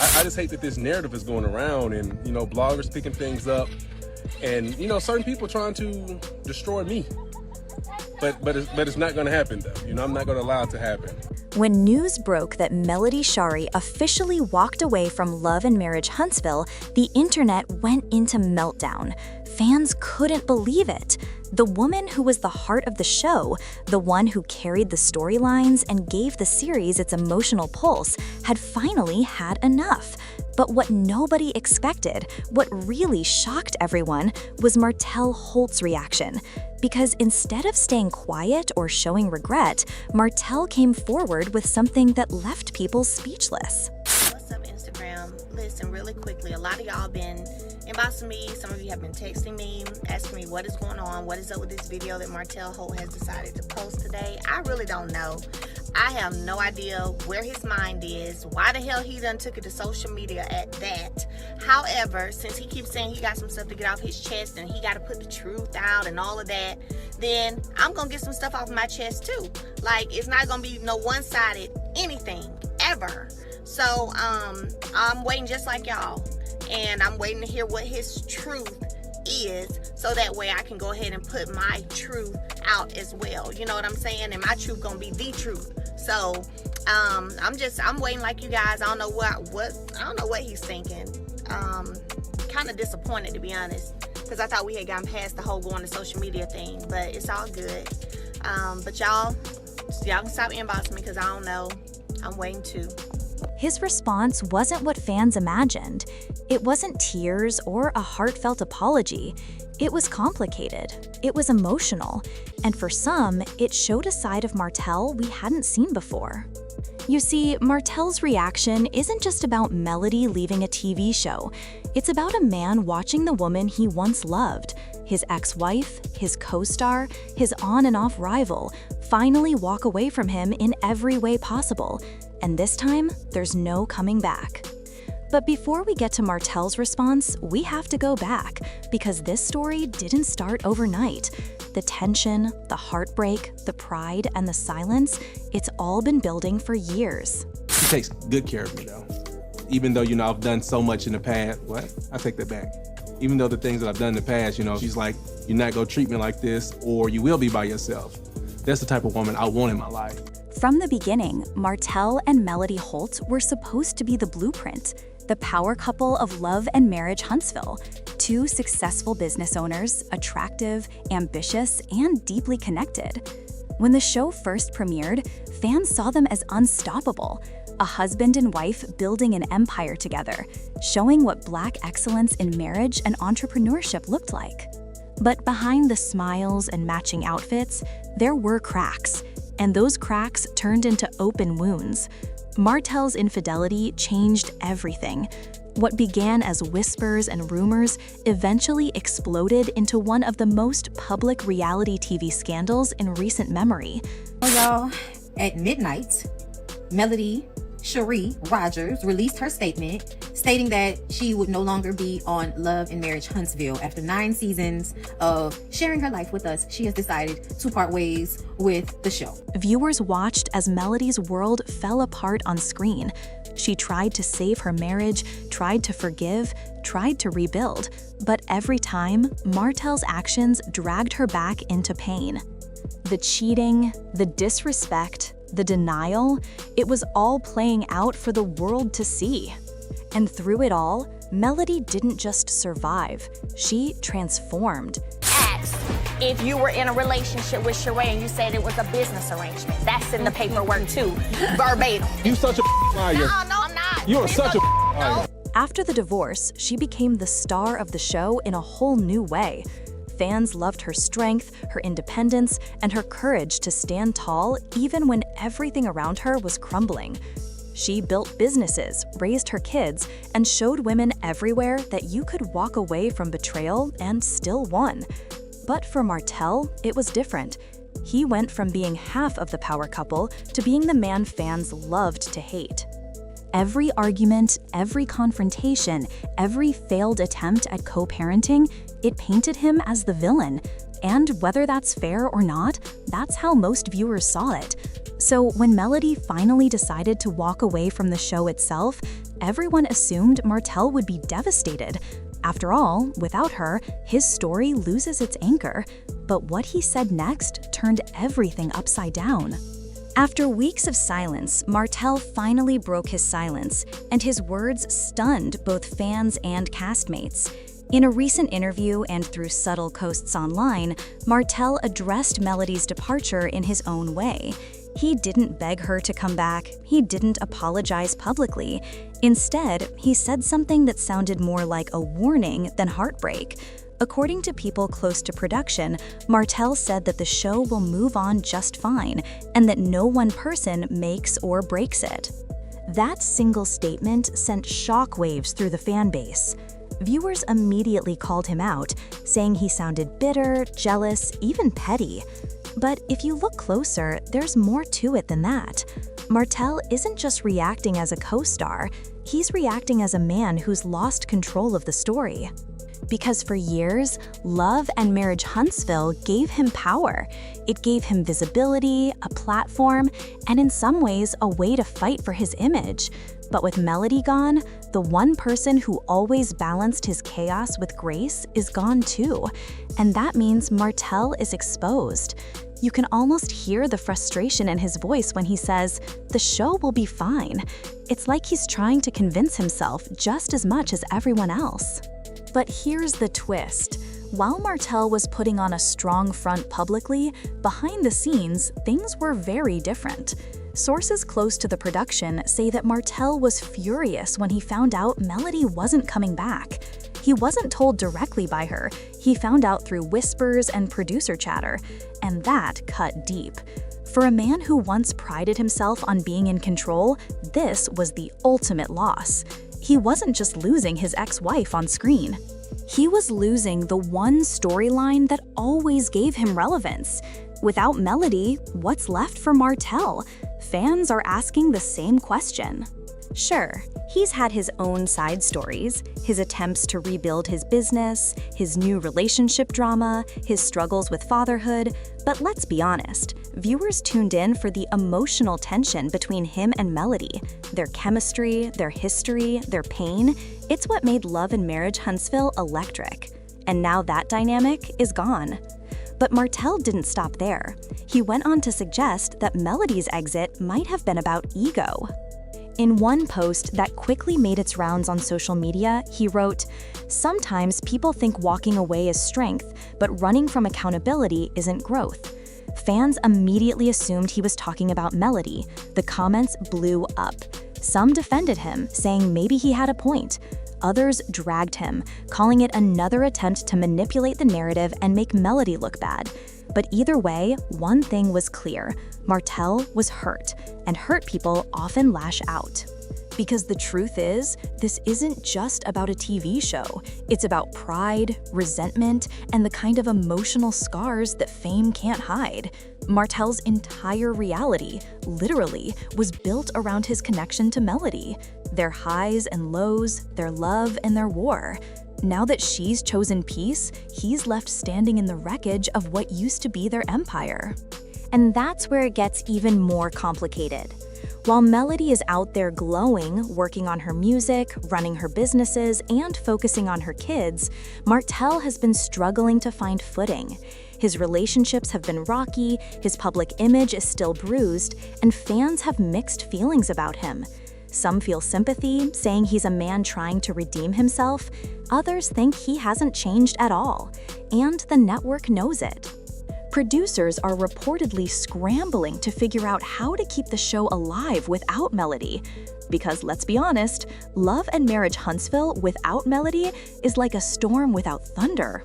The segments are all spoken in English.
I just hate that this narrative is going around and, bloggers picking things up and, certain people trying to destroy me. But it's not going to happen, though. I'm not going to allow it to happen. When news broke that Melody Shari officially walked away from Love and Marriage Huntsville, the internet went into meltdown. Fans couldn't believe it. The woman who was the heart of the show, the one who carried the storylines and gave the series its emotional pulse, had finally had enough. But what nobody expected, what really shocked everyone, was Martell Holt's reaction. Because instead of staying quiet or showing regret, Martell came forward with something that left people speechless. What's up, Instagram? Listen, really quickly, a lot of y'all been inboxing me. Some of you have been texting me, asking me what is going on, what is up with this video that Martell Holt has decided to post today. I really don't know. I have no idea where his mind is, why the hell he done took it to social media at that. However, since he keeps saying he got some stuff to get off his chest and he got to put the truth out and all of that, then I'm going to get some stuff off my chest too. Like, it's not going to be no one-sided anything, ever. So, I'm waiting just like y'all. And I'm waiting to hear what his truth is, so that way I can go ahead and put my truth out as well. You know what I'm saying? And my truth gonna be the truth. So I'm waiting like you guys. I don't know what he's thinking. Kind of disappointed, to be honest, because I thought we had gotten past the whole going to social media thing, but it's all good. But y'all can stop inboxing me because I don't know. I'm waiting too. His response wasn't what fans imagined. It wasn't tears or a heartfelt apology. It was complicated. It was emotional. And for some, it showed a side of Martell we hadn't seen before. You see, Martell's reaction isn't just about Melody leaving a TV show. It's about a man watching the woman he once loved, his ex-wife, his co-star, his on and off rival, finally walk away from him in every way possible. And this time, there's no coming back. But before we get to Martell's response, we have to go back, because this story didn't start overnight. The tension, the heartbreak, the pride, and the silence, it's all been building for years. She takes good care of me, though. Even though, I've done so much in the past. What? I take that back. Even though the things that I've done in the past, she's like, you're not gonna treat me like this, or you will be by yourself. That's the type of woman I want in my life. From the beginning, Martell and Melody Holt were supposed to be the blueprint, the power couple of Love and Marriage Huntsville. Two successful business owners, attractive, ambitious, and deeply connected. When the show first premiered, fans saw them as unstoppable, a husband and wife building an empire together, showing what Black excellence in marriage and entrepreneurship looked like. But behind the smiles and matching outfits, there were cracks, and those cracks turned into open wounds. Martell's infidelity changed everything. What began as whispers and rumors eventually exploded into one of the most public reality TV scandals in recent memory. Y'all, at midnight, Melody Shari Rogers released her statement stating that she would no longer be on Love and Marriage Huntsville. After 9 seasons of sharing her life with us, she has decided to part ways with the show. Viewers watched as Melody's world fell apart on screen. She tried to save her marriage, tried to forgive, tried to rebuild, but every time, Martell's actions dragged her back into pain. The cheating, the disrespect, the denial, it was all playing out for the world to see. And through it all, Melody didn't just survive, she transformed. Asked if you were in a relationship with Sheree and you said it was a business arrangement. That's in the paperwork too, verbatim. You such a liar. No, I'm not. You are such a liar. After the divorce, she became the star of the show in a whole new way. Fans loved her strength, her independence, and her courage to stand tall even when everything around her was crumbling. She built businesses, raised her kids, and showed women everywhere that you could walk away from betrayal and still won. But for Martell, it was different. He went from being half of the power couple to being the man fans loved to hate. Every argument, every confrontation, every failed attempt at co-parenting, it painted him as the villain. And whether that's fair or not, that's how most viewers saw it. So when Melody finally decided to walk away from the show itself, Everyone assumed Martell would be devastated. After all, without her, his story loses its anchor. But what he said next turned everything upside down. After weeks of silence, Martell finally broke his silence, and his words stunned both fans and castmates. In a recent interview and through subtle posts online, Martell addressed Melody's departure in his own way. He didn't beg her to come back. He didn't apologize publicly. Instead, he said something that sounded more like a warning than heartbreak. According to people close to production, Martell said that the show will move on just fine and that no one person makes or breaks it. That single statement sent shockwaves through the fan base. Viewers immediately called him out, saying he sounded bitter, jealous, even petty. But if you look closer, there's more to it than that. Martell isn't just reacting as a co-star, he's reacting as a man who's lost control of the story. Because for years, Love and Marriage Huntsville gave him power. It gave him visibility, a platform, and in some ways, a way to fight for his image. But with Melody gone, the one person who always balanced his chaos with grace is gone too. And that means Martell is exposed. You can almost hear the frustration in his voice when he says, "The show will be fine." It's like he's trying to convince himself just as much as everyone else. But here's the twist. While Martell was putting on a strong front publicly, behind the scenes, things were very different. Sources close to the production say that Martell was furious when he found out Melody wasn't coming back. He wasn't told directly by her, he found out through whispers and producer chatter, and that cut deep. For a man who once prided himself on being in control, this was the ultimate loss. He wasn't just losing his ex-wife on screen. He was losing the one storyline that always gave him relevance. Without Melody, what's left for Martell? Fans are asking the same question. Sure, he's had his own side stories, his attempts to rebuild his business, his new relationship drama, his struggles with fatherhood, but let's be honest, viewers tuned in for the emotional tension between him and Melody. Their chemistry, their history, their pain, it's what made Love and Marriage Huntsville electric. And now that dynamic is gone. But Martell didn't stop there. He went on to suggest that Melody's exit might have been about ego. In one post that quickly made its rounds on social media, he wrote, "Sometimes people think walking away is strength, but running from accountability isn't growth." Fans immediately assumed he was talking about Melody. The comments blew up. Some defended him, saying maybe he had a point. Others dragged him, calling it another attempt to manipulate the narrative and make Melody look bad. But either way, one thing was clear. Martell was hurt, and hurt people often lash out. Because the truth is, this isn't just about a TV show. It's about pride, resentment, and the kind of emotional scars that fame can't hide. Martell's entire reality, literally, was built around his connection to Melody. Their highs and lows, their love and their war. Now that she's chosen peace, he's left standing in the wreckage of what used to be their empire. And that's where it gets even more complicated. While Melody is out there glowing, working on her music, running her businesses, and focusing on her kids, Martell has been struggling to find footing. His relationships have been rocky, his public image is still bruised, and fans have mixed feelings about him. Some feel sympathy, saying he's a man trying to redeem himself. Others think he hasn't changed at all, and the network knows it. Producers are reportedly scrambling to figure out how to keep the show alive without Melody. Because let's be honest, Love and Marriage Huntsville without Melody is like a storm without thunder.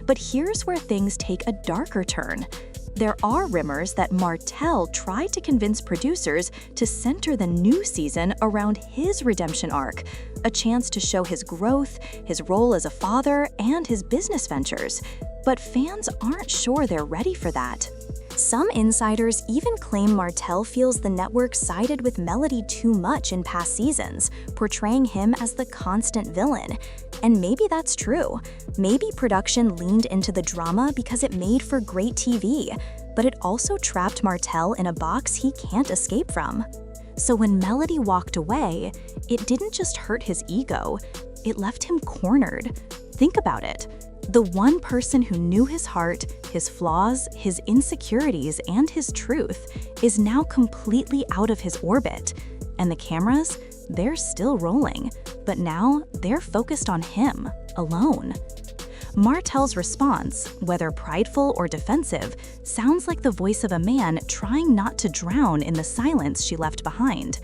But here's where things take a darker turn. There are rumors that Martell tried to convince producers to center the new season around his redemption arc, a chance to show his growth, his role as a father, and his business ventures. But fans aren't sure they're ready for that. Some insiders even claim Martell feels the network sided with Melody too much in past seasons, portraying him as the constant villain. And maybe that's true. Maybe production leaned into the drama because it made for great TV, but it also trapped Martell in a box he can't escape from. So when Melody walked away, it didn't just hurt his ego, it left him cornered. Think about it. The one person who knew his heart, his flaws, his insecurities, and his truth is now completely out of his orbit. And the cameras, they're still rolling, but now they're focused on him, alone. Martell's response, whether prideful or defensive, sounds like the voice of a man trying not to drown in the silence she left behind.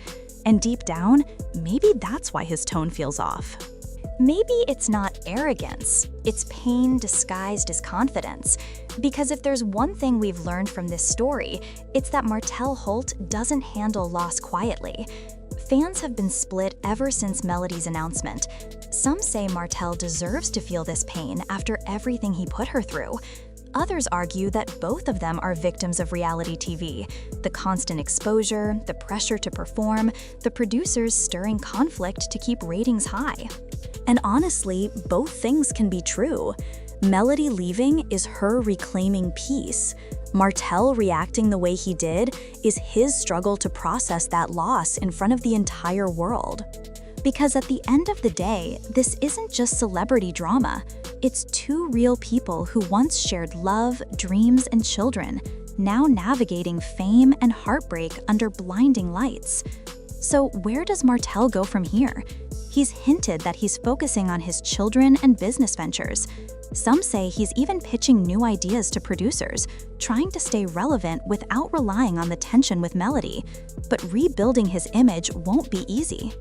And deep down, maybe that's why his tone feels off. Maybe it's not arrogance, it's pain disguised as confidence. Because if there's one thing we've learned from this story, it's that Martell Holt doesn't handle loss quietly. Fans have been split ever since Melody's announcement. Some say Martell deserves to feel this pain after everything he put her through. Others argue that both of them are victims of reality TV. The constant exposure, the pressure to perform, the producers stirring conflict to keep ratings high. And honestly, both things can be true. Melody leaving is her reclaiming peace. Martell reacting the way he did is his struggle to process that loss in front of the entire world. Because at the end of the day, this isn't just celebrity drama. It's two real people who once shared love, dreams, and children, now navigating fame and heartbreak under blinding lights. So where does Martell go from here? He's hinted that he's focusing on his children and business ventures. Some say he's even pitching new ideas to producers, trying to stay relevant without relying on the tension with Melody. But rebuilding his image won't be easy.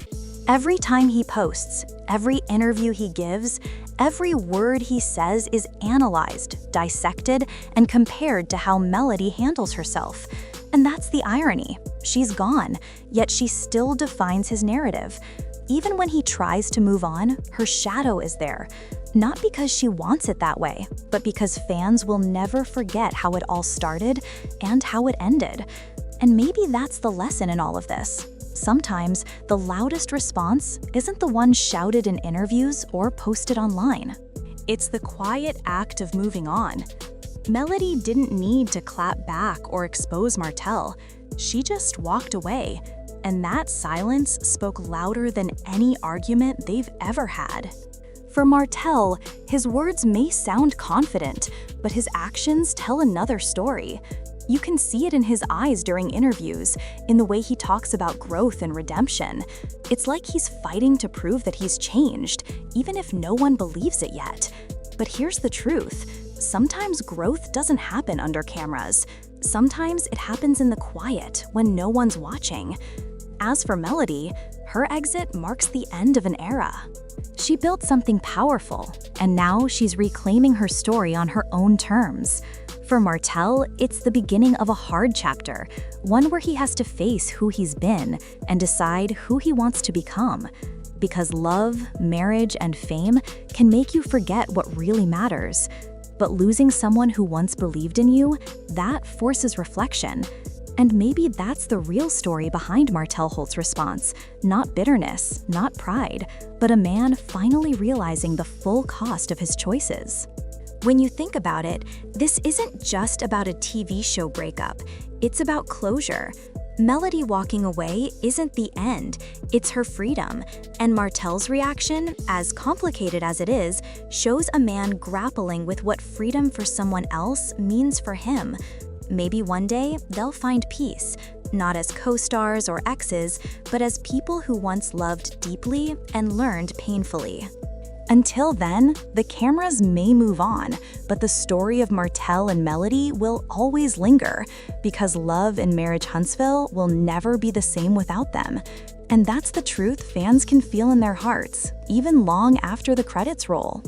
Every time he posts, every interview he gives, every word he says is analyzed, dissected, and compared to how Melody handles herself. And that's the irony. She's gone, yet she still defines his narrative. Even when he tries to move on, her shadow is there. Not because she wants it that way, but because fans will never forget how it all started and how it ended. And maybe that's the lesson in all of this. Sometimes the loudest response isn't the one shouted in interviews or posted online. It's the quiet act of moving on. Melody didn't need to clap back or expose Martell. She just walked away. And that silence spoke louder than any argument they've ever had. For Martell, his words may sound confident, but his actions tell another story. You can see it in his eyes during interviews, in the way he talks about growth and redemption. It's like he's fighting to prove that he's changed, even if no one believes it yet. But here's the truth. Sometimes growth doesn't happen under cameras. Sometimes it happens in the quiet, when no one's watching. As for Melody, her exit marks the end of an era. She built something powerful, and now she's reclaiming her story on her own terms. For Martell, it's the beginning of a hard chapter, one where he has to face who he's been and decide who he wants to become. Because love, marriage, and fame can make you forget what really matters. But losing someone who once believed in you, that forces reflection. And maybe that's the real story behind Martell Holt's response. Not bitterness, not pride, but a man finally realizing the full cost of his choices. When you think about it, this isn't just about a TV show breakup. It's about closure. Melody walking away isn't the end, it's her freedom. And Martell's reaction, as complicated as it is, shows a man grappling with what freedom for someone else means for him. Maybe one day they'll find peace, not as co-stars or exes, but as people who once loved deeply and learned painfully. Until then, the cameras may move on, but the story of Martell and Melody will always linger, because love and marriage Huntsville will never be the same without them. And that's the truth fans can feel in their hearts, even long after the credits roll.